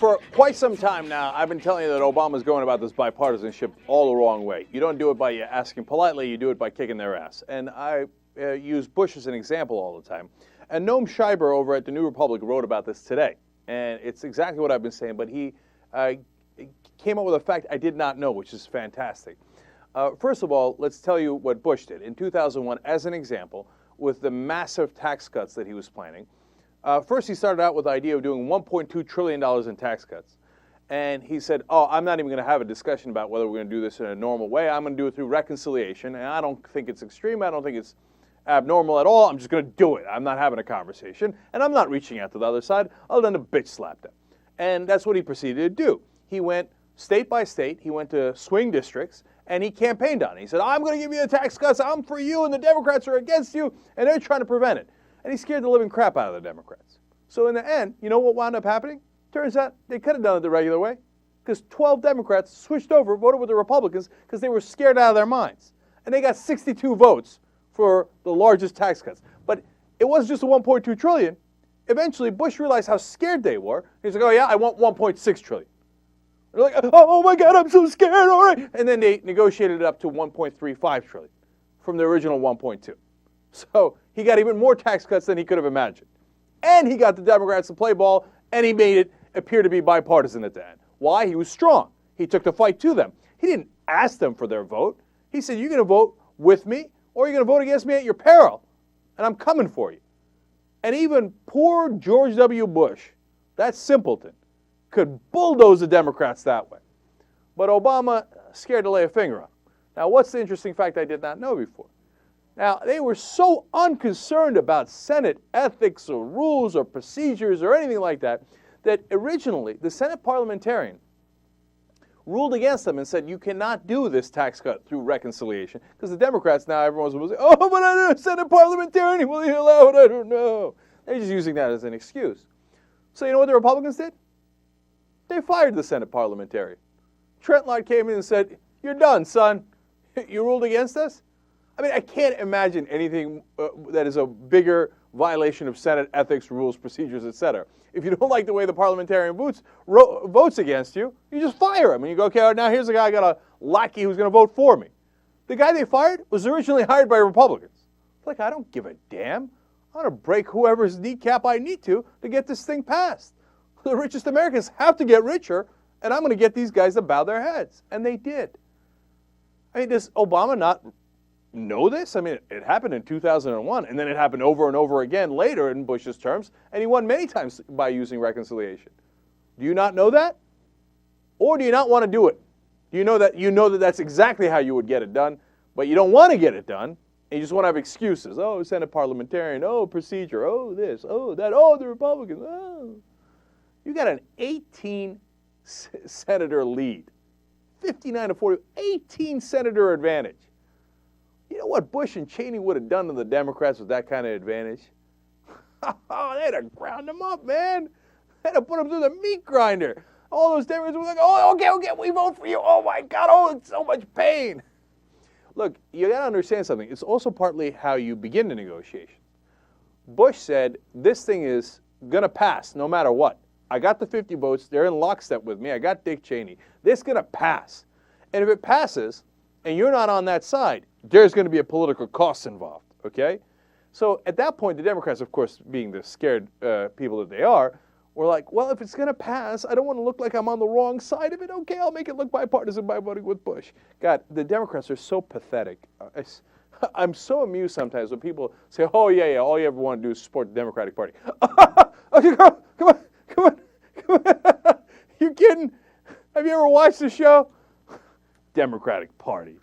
For quite some time now, I've been telling you that Obama's going about this bipartisanship all the wrong way. You don't do it by asking politely, you do it by kicking their ass. And I use Bush as an example all the time. And Noam Schreiber over at the New Republic wrote about this today. And it's exactly what I've been saying, but he came up with a fact I did not know, which is fantastic. First of all, let's tell you what Bush did. In 2001, as an example, with the massive tax cuts that he was planning, first he started out with the idea of doing $1.2 trillion in tax cuts. And he said, oh, I'm not even going to have a discussion about whether we're going to do this in a normal way. I'm going to do it through reconciliation. And I don't think it's extreme. I don't think it's abnormal at all. I'm just going to do it. I'm not having a conversation. And I'm not reaching out to the other side other than to bitch slap them. And that's what he proceeded to do. He went state by state. He went to swing districts. And he campaigned on it. He said, I'm going to give you the tax cuts. I'm for you, and the Democrats are against you, and they're trying to prevent it. And he scared the living crap out of the Democrats. So in the end, you know what wound up happening? Turns out they could have done it the regular way, because 12 Democrats switched over, voted with the Republicans, because they were scared out of their minds. And they got 62 votes for the largest tax cuts. But it wasn't just the $1.2 trillion. Eventually, Bush realized how scared they were. He's like, oh yeah, I want $1.6 trillion. They're like, oh my God, I'm so scared, all right. And then they negotiated it up to $1.35 trillion from the original $1.2. So he got even more tax cuts than he could have imagined. And he got the Democrats to play ball, and he made it appear to be bipartisan at the end. Why? He was strong. He took the fight to them. He didn't ask them for their vote. He said, you're going to vote with me, or you're going to vote against me at your peril, and I'm coming for you. And even poor George W. Bush, that simpleton, could bulldoze the Democrats that way. But Obama scared to lay a finger on them. Now, what's the interesting fact I did not know before? Now, they were so unconcerned about Senate ethics or rules or procedures or anything like that, that originally the Senate parliamentarian ruled against them and said, you cannot do this tax cut through reconciliation. Because the Democrats now, everyone's going to say, oh, but I don't know, Senate parliamentarian, will he allow it? I don't know. They're just using that as an excuse. So you know what the Republicans did? They fired the Senate parliamentarian. Trent Lott came in and said, you're done, son. You ruled against us? I mean, I can't imagine anything that is a bigger violation of Senate ethics, rules, procedures, etc. If you don't like the way the parliamentarian votes against you, you just fire him. And you go, okay, now here's a guy I got a lackey who's going to vote for me. The guy they fired was originally hired by Republicans. It's like, I don't give a damn. I'm going to break whoever's kneecap I need to get this thing passed. The richest Americans have to get richer, and I'm going to get these guys to bow their heads. And they did. I mean, does Obama not know this? I mean, it happened in 2001, and then it happened over and over again later in Bush's terms, and he won many times by using reconciliation. Do you not know that? Or do you not want to do it? Do you know that that's exactly how you would get it done, but you don't want to get it done, and you just want to have excuses. Oh, Senate parliamentarian, oh, procedure, oh, this, oh, that, oh, the Republicans, oh. You got an 18 senator lead, 59 to 40, 18 senator advantage. You know what Bush and Cheney would have done to the Democrats with that kind of advantage? Oh, they'd have ground them up, man. They'd have put them through the meat grinder. All those Democrats were like, oh, okay, we vote for you. Oh, my God, oh, it's so much pain. Look, you got to understand something. It's also partly how you begin the negotiation. Bush said, this thing is going to pass no matter what. I got the 50 votes. They're in lockstep with me. I got Dick Cheney. This is going to pass. And if it passes and you're not on that side, there's going to be a political cost involved, okay? So at that point, the Democrats, of course, being the scared people that they are, were like, well, if it's going to pass, I don't want to look like I'm on the wrong side of it. Okay, I'll make it look bipartisan by voting with Bush. God, the Democrats are so pathetic. I'm so amused sometimes when people say, oh, yeah, all you ever want to do is support the Democratic Party. Okay, come on. You kidding? Have you ever watched the show? Democratic Party.